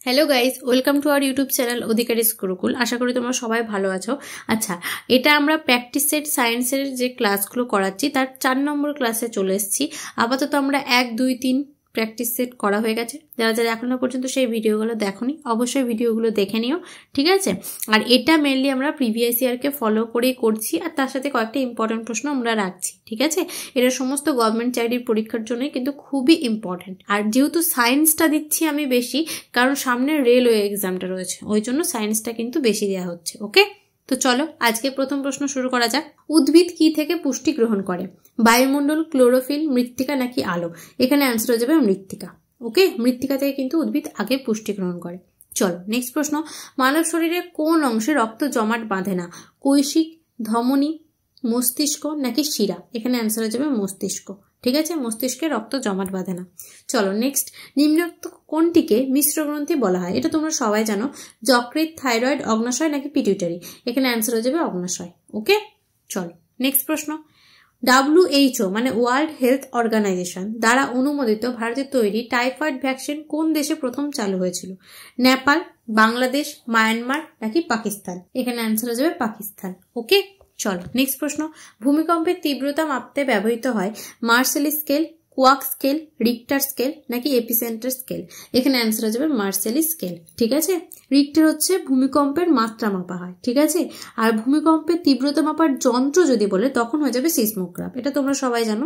Hello guys, welcome to our YouTube channel Adhikaris Gurukul. আশা করি তোমরা সবাই ভালো আছো। আচ্ছা, এটা আমরা প্র্যাকটিস সেট সায়েন্সের যে ক্লাসগুলো করাচ্ছি তার 4 নম্বর ক্লাসে চলে এসেছি। আপাতত আমরা 1, 2, 3 প্র্যাকটিস সেট করা হয়ে গেছে। যারা যারা এখনো পর্যন্ত সেই ভিডিওগুলো দেখোনি অবশ্যই ভিডিওগুলো দেখে নিও, ঠিক আছে? আর এটা মেনলি আমরা প্রিভিয়াস ইয়ারকে ফলো করেই করছি, আর তার সাথে কয়েকটা ইম্পর্টেন্ট প্রশ্ন আমরা রাখছি, ঠিক আছে? এটা সমস্ত গভর্নমেন্ট চাকরির পরীক্ষার জন্যই কিন্তু খুবই ইম্পর্টেন্ট। আর যেহেতু সায়েন্সটা দিচ্ছি আমি বেশি, কারণ সামনে রেলওয়ে এক্সামটা রয়েছে, ওই জন্য সায়েন্সটা কিন্তু বেশি দেওয়া হচ্ছে। ওকে, তো চলো আজকে প্রথম প্রশ্ন শুরু করা যাক। উদ্ভিদ কি থেকে পুষ্টি গ্রহণ করে? বায়ুমণ্ডল, ক্লোরোফিল, মৃত্তিকা নাকি আলো? এখানে অ্যান্সার হয়ে যাবে মৃত্তিকা। ওকে, মৃত্তিকা থেকে কিন্তু উদ্ভিদ আগে পুষ্টি গ্রহণ করে। চলো নেক্সট প্রশ্ন। মানব শরীরে কোন অংশে রক্ত জমাট বাঁধে না? কৈশিক, ধমনী, মস্তিষ্ক নাকি শিরা? এখানে অ্যান্সার হয়ে যাবে মস্তিষ্ক, ঠিক আছে? মস্তিষ্কে রক্ত জমাট বাঁধে না। চলো নেক্সট। নিম্নোক্ত কোনটিকে মিশ্র গ্রন্থি বলা হয়? এটা তোমরা সবাই জানো। যকৃৎ, থাইরয়েড, অগ্নাশয় নাকি পিটুইটারি? এখানে অ্যান্সার হয়ে যাবে অগ্নাশয়। ওকে, চলো নেক্সট প্রশ্ন। WHO মানে ওয়ার্ল্ড হেলথ অর্গানাইজেশন দ্বারা অনুমোদিত ভারতে তৈরি টাইফয়েড ভ্যাকসিন কোন দেশে প্রথম চালু হয়েছিল? নেপাল, বাংলাদেশ, মায়ানমার নাকি পাকিস্তান? এখানে অ্যান্সার হয়ে যাবে পাকিস্তান। ওকে, চলো নেক্সট প্রশ্ন। ভূমিকম্পের তীব্রতা মাপতে ব্যবহৃত হয় Mercalli scale, quack scale, Richter scale নাকি এপিসেন্টার স্কেল? এখানে অ্যান্সার হয়ে যাবে মার্সেলি স্কেল, ঠিক আছে? রিক্টার হচ্ছে ভূমিকম্পের মাত্রা মাপা হয়, ঠিক আছে? আর ভূমিকম্পের তীব্রতা মাপার যন্ত্র যদি বলে তখন হয়ে যাবে সিসমোগ্রাফ। এটা তোমরা সবাই জানো,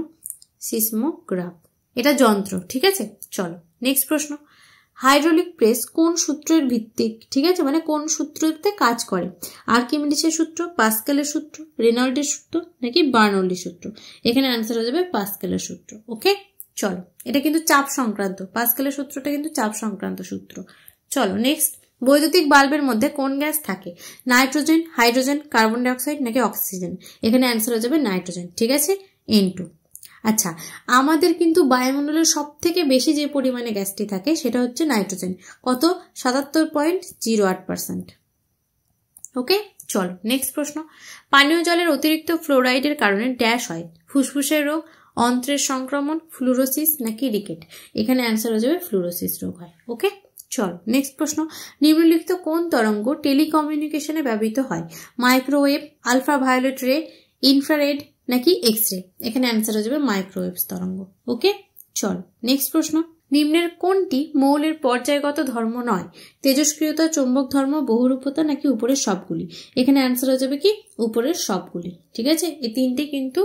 সিসমোগ্রাফ এটা যন্ত্র, ঠিক আছে? চলো নেক্সট প্রশ্ন। হাইড্রোলিক প্রেস কোন সূত্রের ভিত্তিক, ঠিক আছে? মানে কোন সূত্রতে কাজ করে? আর্কিমিডিসের সূত্র, পাস্কেলের সূত্র, রেনল্ডের সূত্র নাকি বার্নৌলির সূত্র? এখানে অ্যান্সার হয়ে যাবে পাস্কেলের সূত্র। ওকে, চলো এটা কিন্তু চাপ সংক্রান্ত, পাস্কেলের সূত্রটা কিন্তু চাপ সংক্রান্ত সূত্র। চলো নেক্সট। বৈদ্যুতিক বাল্বের মধ্যে কোন গ্যাস থাকে? নাইট্রোজেন, হাইড্রোজেন, কার্বন ডাইঅক্সাইড নাকি অক্সিজেন? এখানে অ্যান্সার হয়ে যাবে নাইট্রোজেন, ঠিক আছে? N2। আচ্ছা, আমাদের কিন্তু বায়ুমণ্ডলের সব থেকে বেশি যে পরিমাণে গ্যাসটি থাকে সেটা হচ্ছে নাইট্রোজেন। কত? 77.08%। ওকে, চলো নেক্সট প্রশ্ন। পানীয় জলের অতিরিক্ত ফ্লোরাইডের কারণে ড্যাশ হয়? ফুসফুসের রোগ, অন্ত্রের সংক্রমণ, ফ্লুরোসিস নাকি রিকেট? এখানে অ্যান্সার হয়ে যাবে ফ্লুরোসিস রোগ হয়। ওকে, চলো নেক্সট প্রশ্ন। নিম্নলিখিত কোন তরঙ্গ টেলিকমিউনিকেশনে ব্যবহৃত হয়? মাইক্রোওয়েভ, আলট্রাভায়োলেট রে, ইনফ্রারেড নাকি এক্স রে? এখানে অ্যান্সার হয়ে যাবে মাইক্রোওয়েভস তরঙ্গ। ওকে, চলো নেক্সট প্রশ্ন। নিম্নের কোনটি মৌলের পর্যায়গত ধর্ম নয়? তেজস্ক্রিয়তা, চৌম্বক ধর্ম, বহুরূপতা নাকি উপরের সবগুলি? এখানে অ্যান্সার হয়ে যাবে কি উপরের সবগুলি, ঠিক আছে? এই তিনটে কিন্তু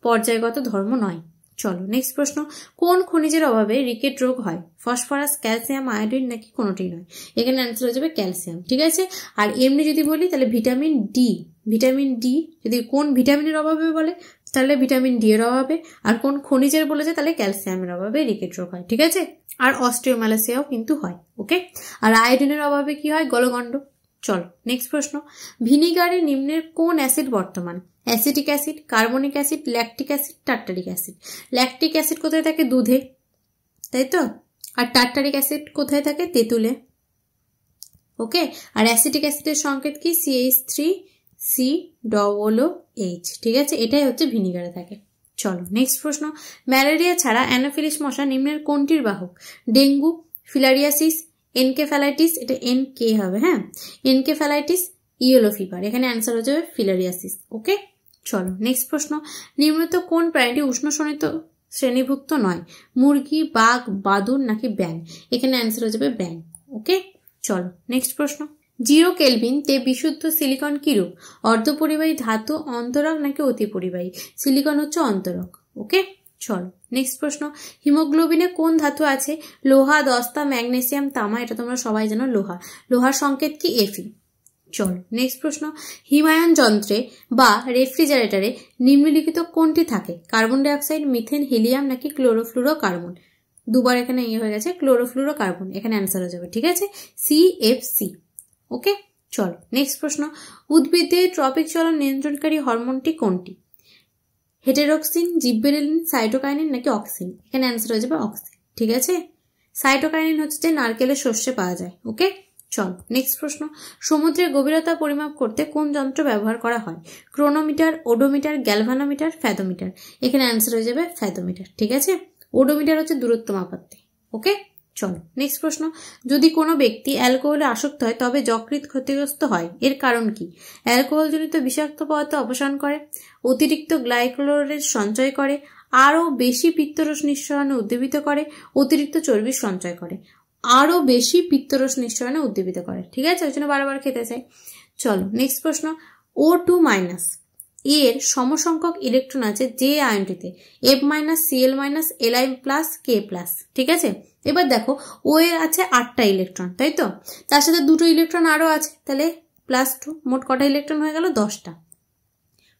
পর্যায়গত ধর্ম নয়। চলো নেক্সট প্রশ্ন। কোন খনিজের অভাবে রিকেট রোগ হয়? ফসফরাস, ক্যালসিয়াম, আয়োডিন নাকি কোনোটি নয়? এখানে অ্যান্সার হয়ে যাবে ক্যালসিয়াম, ঠিক আছে? আর এমনি যদি বলি তাহলে ভিটামিন ডি, ভিটামিন ডি যদি কোন ভিটামিনের অভাবে বলে তাহলে ভিটামিন ডি এর অভাবে, আর কোন খনিজের বলেছে তাহলে ক্যালসিয়ামের অভাবে রিকেট রোগ হয়, ঠিক আছে? আর অস্টিওম্যালাসিয়াও কিন্তু হয়। ওকে, আর আয়োডিনের অভাবে কি হয়? গলগণ্ড। চলো নেক্সট প্রশ্ন। ভিনিগারে নিম্নের কোন অ্যাসিড বর্তমান? Acetic acid, carbonic acid, lactic acid, tartaric acid? Lactic acid কোথায় থাকে? দুধে, তাই তো? আর টার্টারিক অ্যাসিড কোথায় থাকে? তেঁতুলে। ওকে, আর অ্যাসিটিক অ্যাসিডের সংকেত কি? CH3COOH, ঠিক আছে? এটাই হচ্ছে ভিনিগারে থাকে। চলো নেক্সট প্রশ্ন। ম্যালেরিয়া ছাড়া অ্যানোফিলিস মশা নিম্নের কোনটির বাহক? ডেঙ্গু, ফিলারিয়াসিস, এনকেফ্যালাইটিস, এটা NK হবে, হ্যাঁ, এনকেফ্যালাইটিস, ইয়েলো ফিভার? এখানে অ্যান্সার হয়ে যাবে ফিলারিয়াসিস। ওকে, চলো নেক্সট প্রশ্ন। নিম্নত কোন প্রাণীটি উষ্ণশনিত শ্রেণীভুক্ত নয়? মুরগি, বাঘ, বাদুড় নাকি ব্যাঙ? এখানে অ্যান্সার হয়ে যাবে ব্যাঙ। ওকে, চলো নেক্সট প্রশ্ন। 0 কেলভিন তে বিশুদ্ধ সিলিকন কিরূপ? অর্ধপরিবাহী ধাতু, অন্তরক নাকি অতি পরিবাহী? সিলিকন হচ্ছে অন্তরক। ওকে, চলো নেক্সট প্রশ্ন। হিমোগ্লোবিনে কোন ধাতু আছে? লোহা, দস্তা, ম্যাগনেসিয়াম, তামা? এটা তোমরা সবাই জানো লোহা। লোহার সংকেত কি? Fe। চলো নেক্সট প্রশ্ন। হিমায়ন যন্ত্রে বা রেফ্রিজারেটরে নিম্নলিখিত কোনটি থাকে? কার্বন ডাইঅক্সাইড, মিথেন, হিলিয়াম নাকি ক্লোরোফ্লুরো কার্বন? দুবার এখানে হয়ে গেছে ক্লোরোফ্লুরো কার্বন, এখানে অ্যান্সার হয়ে যাবে, ঠিক আছে? CFC। ওকে, চলো নেক্সট প্রশ্ন। উদ্ভিদের ট্রপিক চলন নিয়ন্ত্রণকারী হরমোনটি কোনটি? হেটেরোক্সিন, জিব্বেরেলিন, সাইটোকাইনিন নাকি অক্সিন? এখানে অ্যান্সার হয়ে যাবে অক্সিন, ঠিক আছে? সাইটোকাইনিন হচ্ছে যে নারকেলের শস্যে পাওয়া যায়। ওকে, চলো নেক্সট প্রশ্ন। সমুদ্রের গভীরতা পরিমাপ করতে কোন যন্ত্র ব্যবহার করা হয়? Chronometer, odometer, galvanometer, fathometer? এখানে অ্যান্সার হয়ে যাবে ফ্যাথোমিটার, ঠিক আছে? ওডোমিটার হচ্ছে দূরত্ব মাপাতে। ওকে, চলো নেক্সট প্রশ্ন, যদি কোনো ব্যক্তি অ্যালকোহলে আসক্ত হয় তবে যকৃৎ ক্ষতিগ্রস্ত হয়, এর কারণ কি? অ্যালকোহলজনিত বিষাক্ত পদার্থ অপসারণ করে, অতিরিক্ত গ্লাইকোলের সঞ্চয় করে, আরও বেশি পিত্তরস নিঃসরণে উদ্দীপিত করে, অতিরিক্ত চর্বির সঞ্চয় করে। আরও বেশি পিত্তরস নিঃসরণে উদ্দীপিত করে, ঠিক আছে, ওই জন্য বারবার খেতে চাই। চলো নেক্সট প্রশ্ন, O2 মাইনাস এর সমসংখ্যক ইলেকট্রন আছে যে আয়নটিতে, F minus Cl minus Li plus K plus, ঠিক আছে। এবার দেখো ও এর আছে 8টা ইলেকট্রন, তাই তো, তার সাথে 2টো ইলেকট্রন আরও আছে, তাহলে +2, মোট কটা ইলেকট্রন হয়ে গেল? 10টা।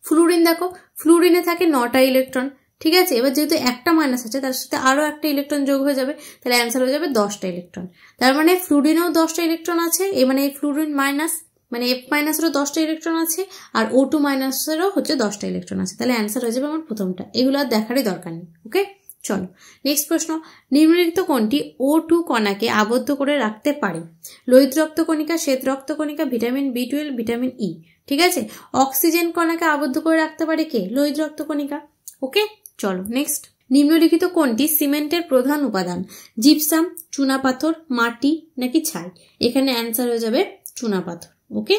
ফ্লুরিন দেখো, ফ্লুরিনে থাকে 9টা ইলেকট্রন, ঠিক আছে। এবার যেহেতু একটা মাইনাস আছে তার সাথে আরও একটা ইলেকট্রন যোগ হয়ে যাবে, তাহলে অ্যান্সার হয়ে যাবে 10টা ইলেকট্রন। তার মানে ফ্লুরিনেও 10টা ইলেকট্রন আছে, মানে এই ফ্লুরিন মাইনাস মানে F মাইনাসেরও 10টা ইলেকট্রন আছে, আর O2 মাইনাসেরও হচ্ছে 10টা ইলেকট্রন আছে, তাহলে অ্যান্সার হয়ে যাবে আমার প্রথমটা। এগুলো আর দেখারই দরকার নেই, ওকে। চলো নেক্সট প্রশ্ন, নিম্নলিখিত কোনটি O2 কণাকে আবদ্ধ করে রাখতে পারে? লোহিত রক্তকণিকা, শ্বেত রক্তকণিকা, ভিটামিন B12, ভিটামিন E, ঠিক আছে। অক্সিজেন কণাকে আবদ্ধ করে রাখতে পারে কে? লোহিত রক্তকণিকা, ওকে। চলো নেক্সট, নিম্নলিখিত কোনটি সিমেন্টের প্রধান উপাদান? জিপসাম, চুনাপাথর, মাটি নাকি ছাই? এখানে অ্যান্সার হয়ে যাবে চুনাপাথর, ওকে।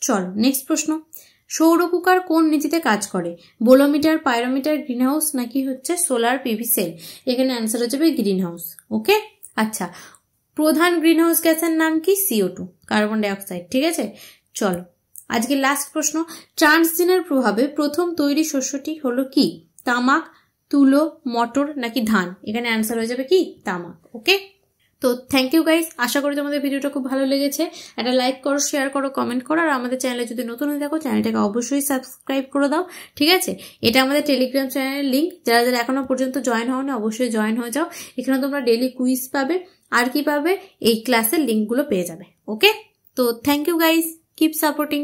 চলো নেক্সট প্রশ্ন, সৌর কুকার কোন নীতিতে কাজ করে? বোলোমিটার, পাইরোমিটার, গ্রিনহাউস নাকি হচ্ছে সোলার পিভি সেল? এখানে অ্যান্সার হয়ে যাবে গ্রিনহাউস, ওকে। আচ্ছা, প্রধান গ্রিনহাউস গ্যাসের নাম কি? CO2, কার্বন ডাইঅক্সাইড, ঠিক আছে। চলো আজকে লাস্ট প্রশ্ন, ট্রান্সজিনের প্রভাবে প্রথম তৈরি শস্যটি হলো কি? তামাক, তুলো, মটর নাকি ধান? এখানে অ্যান্সার হয়ে যাবে কি? তামাক, ওকে। তো থ্যাংক ইউ গাইস, আশা করি তোমাদের ভিডিওটা খুব ভালো লেগেছে। একটা লাইক করো, শেয়ার করো, কমেন্ট করো, আর আমাদের চ্যানেলে যদি নতুন হয়ে থাকো চ্যানেলটাকে অবশ্যই সাবস্ক্রাইব করে দাও, ঠিক আছে। এটা আমাদের টেলিগ্রাম চ্যানেলের লিঙ্ক, যারা যারা এখনো পর্যন্ত জয়েন হও না অবশ্যই জয়েন হয়ে যাও। এখানে তোমরা ডেইলি কুইজ পাবে, আর কি পাবে? এই ক্লাসের লিঙ্কগুলো পেয়ে যাবে, ওকে। তো thank you guys, keep supporting.